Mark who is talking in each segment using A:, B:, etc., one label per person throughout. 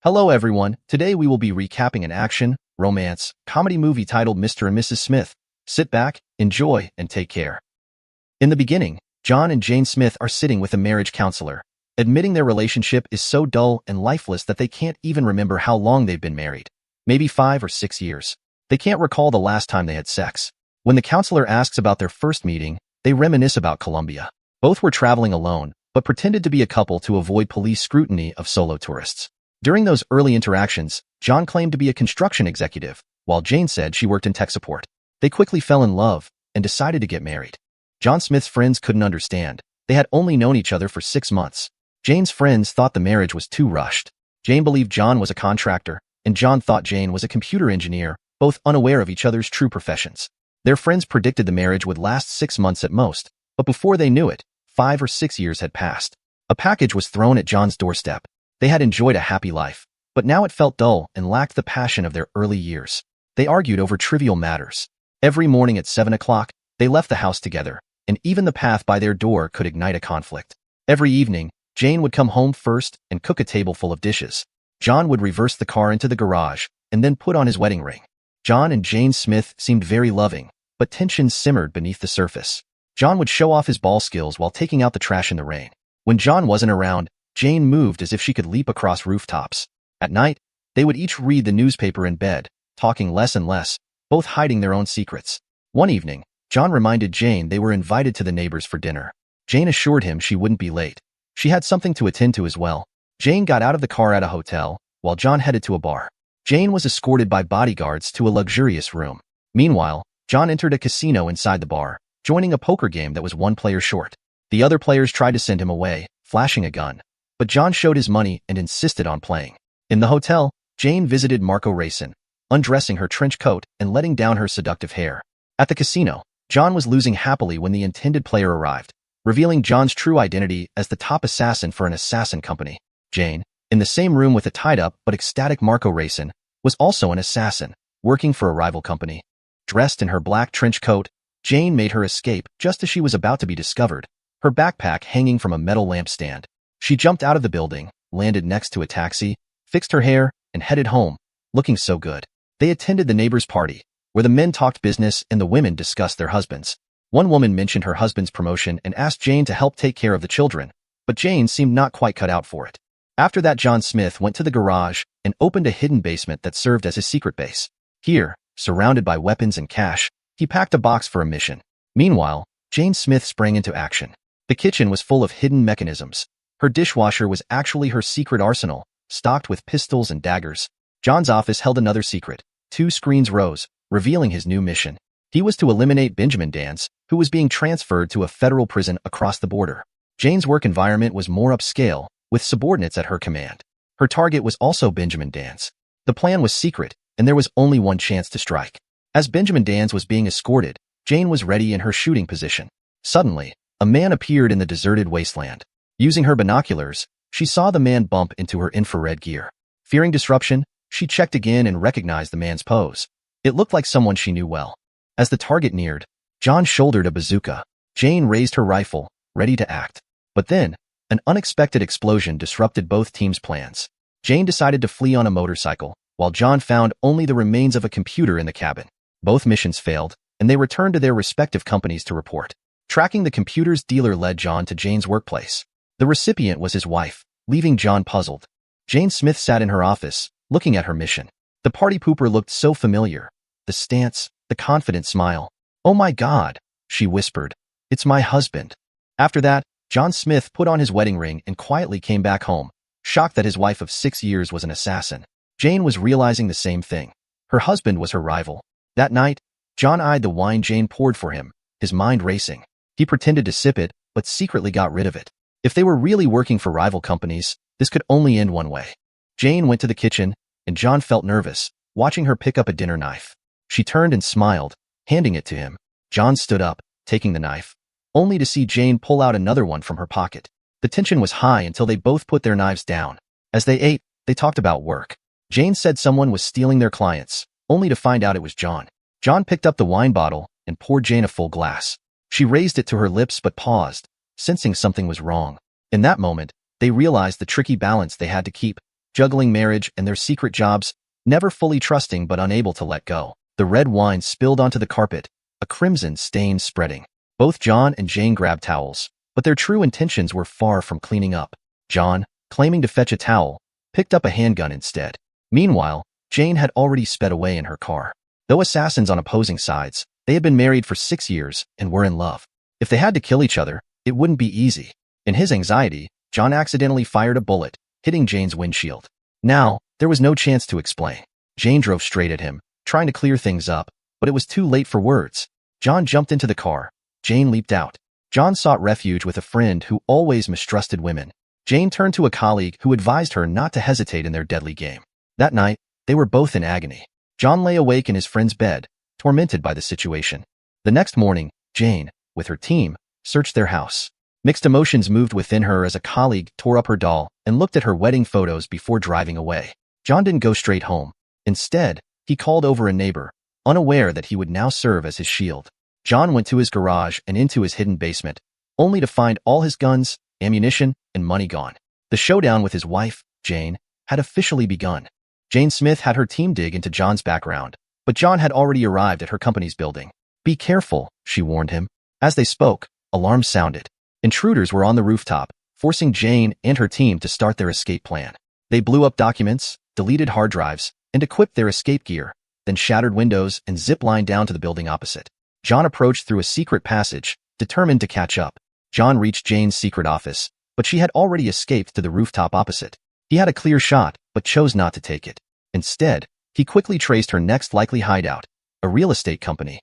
A: Hello everyone, today we will be recapping an action, romance, comedy movie titled Mr. and Mrs. Smith. Sit back, enjoy, and take care. In the beginning, John and Jane Smith are sitting with a marriage counselor, admitting their relationship is so dull and lifeless that they can't even remember how long they've been married. Maybe 5 or 6 years. They can't recall the last time they had sex. When the counselor asks about their first meeting, they reminisce about Colombia. Both were traveling alone, but pretended to be a couple to avoid police scrutiny of solo tourists. During those early interactions, John claimed to be a construction executive, while Jane said she worked in tech support. They quickly fell in love and decided to get married. John Smith's friends couldn't understand. They had only known each other for 6 months. Jane's friends thought the marriage was too rushed. Jane believed John was a contractor, and John thought Jane was a computer engineer, both unaware of each other's true professions. Their friends predicted the marriage would last 6 months at most, but before they knew it, 5 or 6 years had passed. A package was thrown at John's doorstep. They had enjoyed a happy life, but now it felt dull and lacked the passion of their early years. They argued over trivial matters. Every morning at 7 o'clock, they left the house together, and even the path by their door could ignite a conflict. Every evening, Jane would come home first and cook a table full of dishes. John would reverse the car into the garage and then put on his wedding ring. John and Jane Smith seemed very loving, but tensions simmered beneath the surface. John would show off his ball skills while taking out the trash in the rain. When John wasn't around, Jane moved as if she could leap across rooftops. At night, they would each read the newspaper in bed, talking less and less, both hiding their own secrets. One evening, John reminded Jane they were invited to the neighbors for dinner. Jane assured him she wouldn't be late. She had something to attend to as well. Jane got out of the car at a hotel, while John headed to a bar. Jane was escorted by bodyguards to a luxurious room. Meanwhile, John entered a casino inside the bar, joining a poker game that was 1 player short. The other players tried to send him away, flashing a gun. But John showed his money and insisted on playing. In the hotel, Jane visited Marco Racin, undressing her trench coat and letting down her seductive hair. At the casino, John was losing happily when the intended player arrived, revealing John's true identity as the top assassin for an assassin company. Jane, in the same room with a tied-up but ecstatic Marco Racin, was also an assassin, working for a rival company. Dressed in her black trench coat, Jane made her escape just as she was about to be discovered, her backpack hanging from a metal lampstand. She jumped out of the building, landed next to a taxi, fixed her hair, and headed home, looking so good. They attended the neighbor's party, where the men talked business and the women discussed their husbands. One woman mentioned her husband's promotion and asked Jane to help take care of the children, but Jane seemed not quite cut out for it. After that, John Smith went to the garage and opened a hidden basement that served as his secret base. Here, surrounded by weapons and cash, he packed a box for a mission. Meanwhile, Jane Smith sprang into action. The kitchen was full of hidden mechanisms. Her dishwasher was actually her secret arsenal, stocked with pistols and daggers. John's office held another secret. 2 screens rose, revealing his new mission. He was to eliminate Benjamin Dance, who was being transferred to a federal prison across the border. Jane's work environment was more upscale, with subordinates at her command. Her target was also Benjamin Dance. The plan was secret, and there was only one chance to strike. As Benjamin Dance was being escorted, Jane was ready in her shooting position. Suddenly, a man appeared in the deserted wasteland. Using her binoculars, she saw the man bump into her infrared gear. Fearing disruption, she checked again and recognized the man's pose. It looked like someone she knew well. As the target neared, John shouldered a bazooka. Jane raised her rifle, ready to act. But then, an unexpected explosion disrupted both teams' plans. Jane decided to flee on a motorcycle, while John found only the remains of a computer in the cabin. Both missions failed, and they returned to their respective companies to report. Tracking the computer's dealer led John to Jane's workplace. The recipient was his wife, leaving John puzzled. Jane Smith sat in her office, looking at her mission. The party pooper looked so familiar. The stance, the confident smile. "Oh my God," she whispered. "It's my husband." After that, John Smith put on his wedding ring and quietly came back home, shocked that his wife of 6 years was an assassin. Jane was realizing the same thing. Her husband was her rival. That night, John eyed the wine Jane poured for him, his mind racing. He pretended to sip it, but secretly got rid of it. If they were really working for rival companies, this could only end one way. Jane went to the kitchen, and John felt nervous, watching her pick up a dinner knife. She turned and smiled, handing it to him. John stood up, taking the knife, only to see Jane pull out another one from her pocket. The tension was high until they both put their knives down. As they ate, they talked about work. Jane said someone was stealing their clients, only to find out it was John. John picked up the wine bottle and poured Jane a full glass. She raised it to her lips but paused, sensing something was wrong. In that moment, they realized the tricky balance they had to keep. juggling marriage and their secret jobs, never fully trusting but unable to let go. The red wine spilled onto the carpet, a crimson stain spreading. Both John and Jane grabbed towels, but their true intentions were far from cleaning up. John, claiming to fetch a towel, picked up a handgun instead. Meanwhile, Jane had already sped away in her car. Though assassins on opposing sides, they had been married for 6 years and were in love. If they had to kill each other, it wouldn't be easy. In his anxiety, John accidentally fired a bullet, hitting Jane's windshield. Now, there was no chance to explain. Jane drove straight at him, trying to clear things up, but it was too late for words. John jumped into the car. Jane leaped out. John sought refuge with a friend who always mistrusted women. Jane turned to a colleague who advised her not to hesitate in their deadly game. That night, they were both in agony. John lay awake in his friend's bed, tormented by the situation. The next morning, Jane, with her team, searched their house. Mixed emotions moved within her as a colleague tore up her doll and looked at her wedding photos before driving away. John didn't go straight home. Instead, he called over a neighbor, unaware that he would now serve as his shield. John went to his garage and into his hidden basement, only to find all his guns, ammunition, and money gone. The showdown with his wife, Jane, had officially begun. Jane Smith had her team dig into John's background, but John had already arrived at her company's building. "Be careful," she warned him. As they spoke, alarms sounded. Intruders were on the rooftop, forcing Jane and her team to start their escape plan. They blew up documents, deleted hard drives, and equipped their escape gear, then shattered windows and zip-lined down to the building opposite. John approached through a secret passage, determined to catch up. John reached Jane's secret office, but she had already escaped to the rooftop opposite. He had a clear shot, but chose not to take it. Instead, he quickly traced her next likely hideout, a real estate company.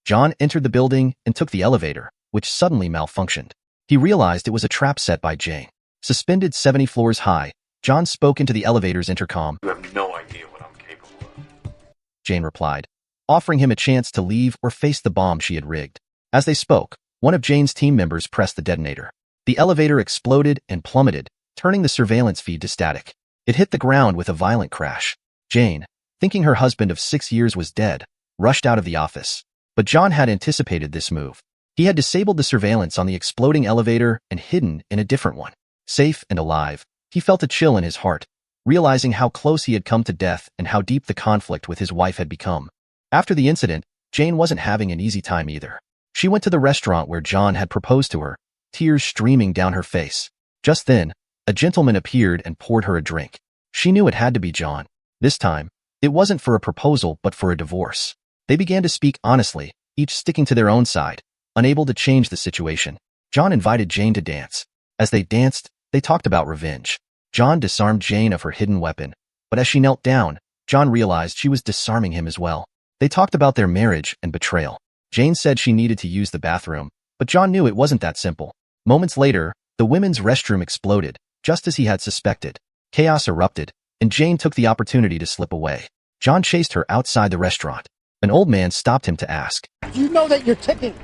A: John entered the building and took the elevator, which suddenly malfunctioned. He realized it was a trap set by Jane. Suspended 70 floors high, John spoke into the elevator's intercom.
B: "You have no idea what I'm capable of,"
A: Jane replied, offering him a chance to leave or face the bomb she had rigged. As they spoke, one of Jane's team members pressed the detonator. The elevator exploded and plummeted, turning the surveillance feed to static. It hit the ground with a violent crash. Jane, thinking her husband of 6 years was dead, rushed out of the office. But John had anticipated this move. He had disabled the surveillance on the exploding elevator and hidden in a different one. Safe and alive, he felt a chill in his heart, realizing how close he had come to death and how deep the conflict with his wife had become. After the incident, Jane wasn't having an easy time either. She went to the restaurant where John had proposed to her, tears streaming down her face. Just then, a gentleman appeared and poured her a drink. She knew it had to be John. This time, it wasn't for a proposal but for a divorce. They began to speak honestly, each sticking to their own side, unable to change the situation. John invited Jane to dance. As they danced, they talked about revenge. John disarmed Jane of her hidden weapon, but as she knelt down, John realized she was disarming him as well. They talked about their marriage and betrayal. Jane said she needed to use the bathroom, but John knew it wasn't that simple. Moments later, the women's restroom exploded, just as he had suspected. Chaos erupted, and Jane took the opportunity to slip away. John chased her outside the restaurant. An old man stopped him to ask,
C: "You know that you're tipping?"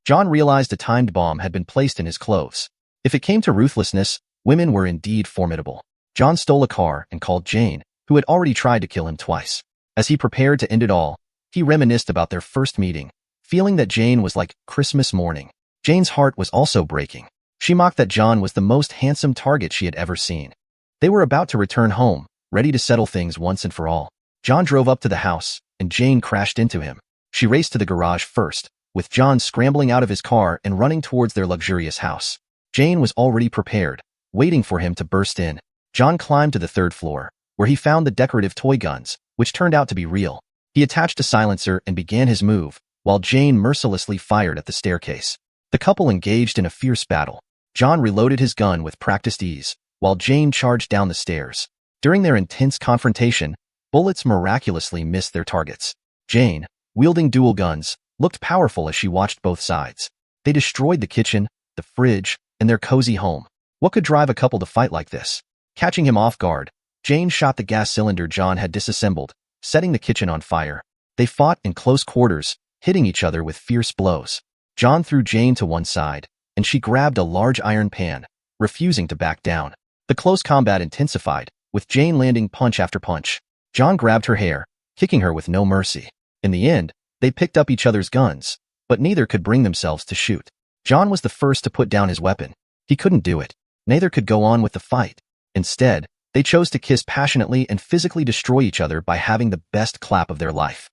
A: John realized a timed bomb had been placed in his clothes. If it came to ruthlessness, women were indeed formidable. John stole a car and called Jane, who had already tried to kill him twice. As he prepared to end it all, he reminisced about their first meeting, feeling that Jane was like Christmas morning. Jane's heart was also breaking. She mocked that John was the most handsome target she had ever seen. They were about to return home, ready to settle things once and for all. John drove up to the house, and Jane crashed into him. She raced to the garage first, with John scrambling out of his car and running towards their luxurious house. Jane was already prepared, waiting for him to burst in. John climbed to the 3rd floor, where he found the decorative toy guns, which turned out to be real. He attached a silencer and began his move, while Jane mercilessly fired at the staircase. The couple engaged in a fierce battle. John reloaded his gun with practiced ease, while Jane charged down the stairs. During their intense confrontation, bullets miraculously missed their targets. Jane, wielding dual guns, looked powerful as she watched both sides. They destroyed the kitchen, the fridge, and their cozy home. What could drive a couple to fight like this? Catching him off guard, Jane shot the gas cylinder John had disassembled, setting the kitchen on fire. They fought in close quarters, hitting each other with fierce blows. John threw Jane to one side, and she grabbed a large iron pan, refusing to back down. The close combat intensified, with Jane landing punch after punch. John grabbed her hair, kicking her with no mercy. In the end, they picked up each other's guns, but neither could bring themselves to shoot. John was the first to put down his weapon. He couldn't do it. Neither could go on with the fight. Instead, They chose to kiss passionately and physically destroy each other by having the best clap of their life.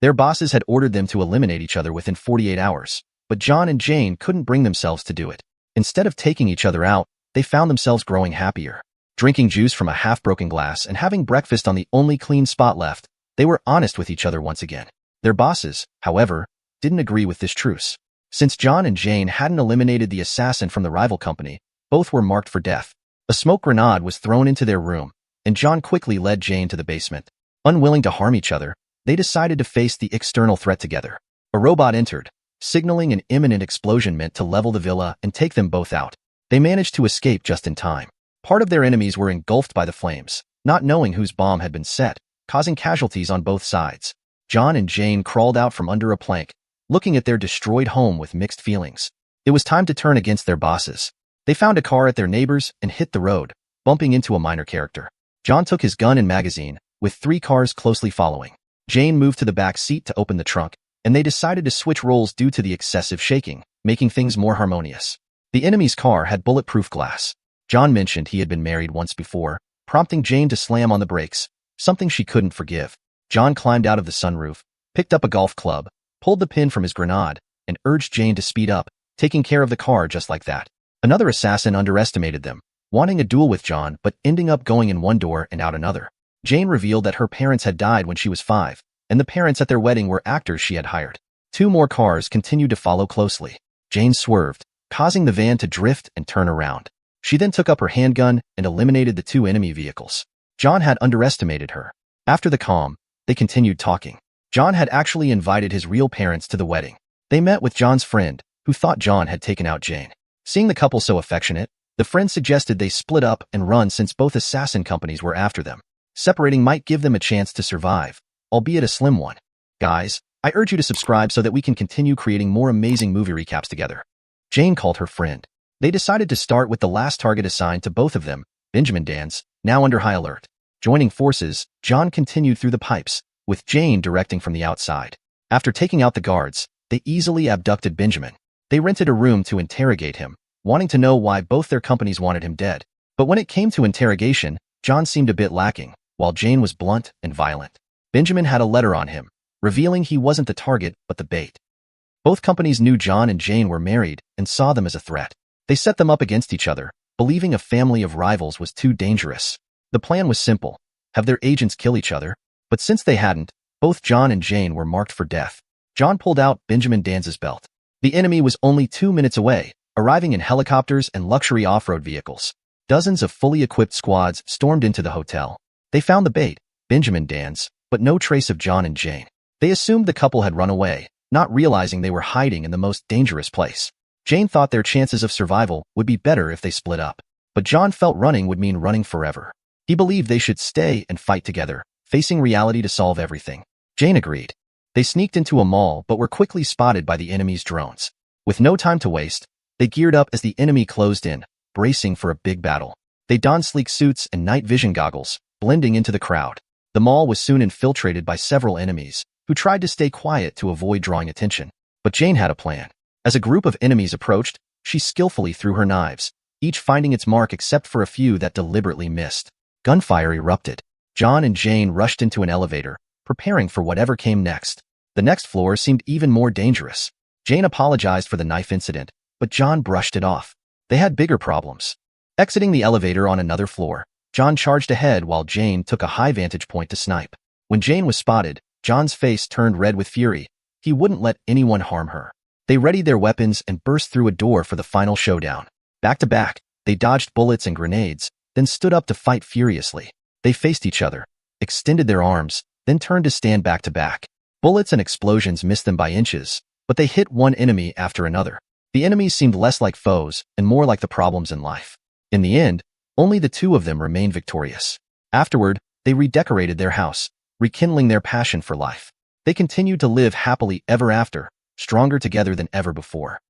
A: Their bosses had ordered them to eliminate each other within 48 hours, but John and Jane couldn't bring themselves to do it. Instead of taking each other out, they found themselves growing happier. Drinking juice from a half-broken glass and having breakfast on the only clean spot left, they were honest with each other once again. Their bosses, however, didn't agree with this truce. Since John and Jane hadn't eliminated the assassin from the rival company, both were marked for death. A smoke grenade was thrown into their room, and John quickly led Jane to the basement. Unwilling to harm each other, they decided to face the external threat together. A robot entered, signaling an imminent explosion meant to level the villa and take them both out. They managed to escape just in time. Part of their enemies were engulfed by the flames, not knowing whose bomb had been set, causing casualties on both sides. John and Jane crawled out from under a plank, looking at their destroyed home with mixed feelings. It was time to turn against their bosses. They found a car at their neighbor's and hit the road, bumping into a minor character. John took his gun and magazine, with 3 cars closely following. Jane moved to the back seat to open the trunk, and they decided to switch roles due to the excessive shaking, making things more harmonious. The enemy's car had bulletproof glass. John mentioned he had been married once before, prompting Jane to slam on the brakes, something she couldn't forgive. John climbed out of the sunroof, picked up a golf club, pulled the pin from his grenade, and urged Jane to speed up, taking care of the car just like that. Another assassin underestimated them, wanting a duel with John but ending up going in one door and out another. Jane revealed that her parents had died when she was 5, and the parents at their wedding were actors she had hired. 2 more cars continued to follow closely. Jane swerved, causing the van to drift and turn around. She then took up her handgun and eliminated the 2 enemy vehicles. John had underestimated her. After the calm, they continued talking. John had actually invited his real parents to the wedding. They met with John's friend, who thought John had taken out Jane. Seeing the couple so affectionate, the friend suggested they split up and run since both assassin companies were after them. Separating might give them a chance to survive, albeit a slim one. Guys, I urge you to subscribe so that we can continue creating more amazing movie recaps together. Jane called her friend. They decided to start with the last target assigned to both of them, Benjamin Danz, now under high alert. Joining forces, John continued through the pipes, with Jane directing from the outside. After taking out the guards, they easily abducted Benjamin. They rented a room to interrogate him, wanting to know why both their companies wanted him dead. But when it came to interrogation, John seemed a bit lacking, while Jane was blunt and violent. Benjamin had a letter on him, revealing he wasn't the target but the bait. Both companies knew John and Jane were married and saw them as a threat. They set them up against each other, believing a family of rivals was too dangerous. The plan was simple: have their agents kill each other. But since they hadn't, both John and Jane were marked for death. John pulled out Benjamin Danz's belt. The enemy was only 2 minutes away, arriving in helicopters and luxury off-road vehicles. Dozens of fully equipped squads stormed into the hotel. They found the bait, Benjamin Danz, but no trace of John and Jane. They assumed the couple had run away, not realizing they were hiding in the most dangerous place. Jane thought their chances of survival would be better if they split up, but John felt running would mean running forever. He believed they should stay and fight together, facing reality to solve everything. Jane agreed. They sneaked into a mall but were quickly spotted by the enemy's drones. With no time to waste, they geared up as the enemy closed in, bracing for a big battle. They donned sleek suits and night vision goggles, blending into the crowd. The mall was soon infiltrated by several enemies, who tried to stay quiet to avoid drawing attention. But Jane had a plan. As a group of enemies approached, she skillfully threw her knives, each finding its mark except for a few that deliberately missed. Gunfire erupted. John and Jane rushed into an elevator, preparing for whatever came next. The next floor seemed even more dangerous. Jane apologized for the knife incident, but John brushed it off. They had bigger problems. Exiting the elevator on another floor, John charged ahead while Jane took a high vantage point to snipe. When Jane was spotted, John's face turned red with fury. He wouldn't let anyone harm her. They readied their weapons and burst through a door for the final showdown. Back to back, they dodged bullets and grenades, then stood up to fight furiously. They faced each other, extended their arms, then turned to stand back to back. Bullets and explosions missed them by inches, but they hit one enemy after another. The enemies seemed less like foes and more like the problems in life. In the end, only the 2 of them remained victorious. Afterward, they redecorated their house, rekindling their passion for life. They continued to live happily ever after, stronger together than ever before.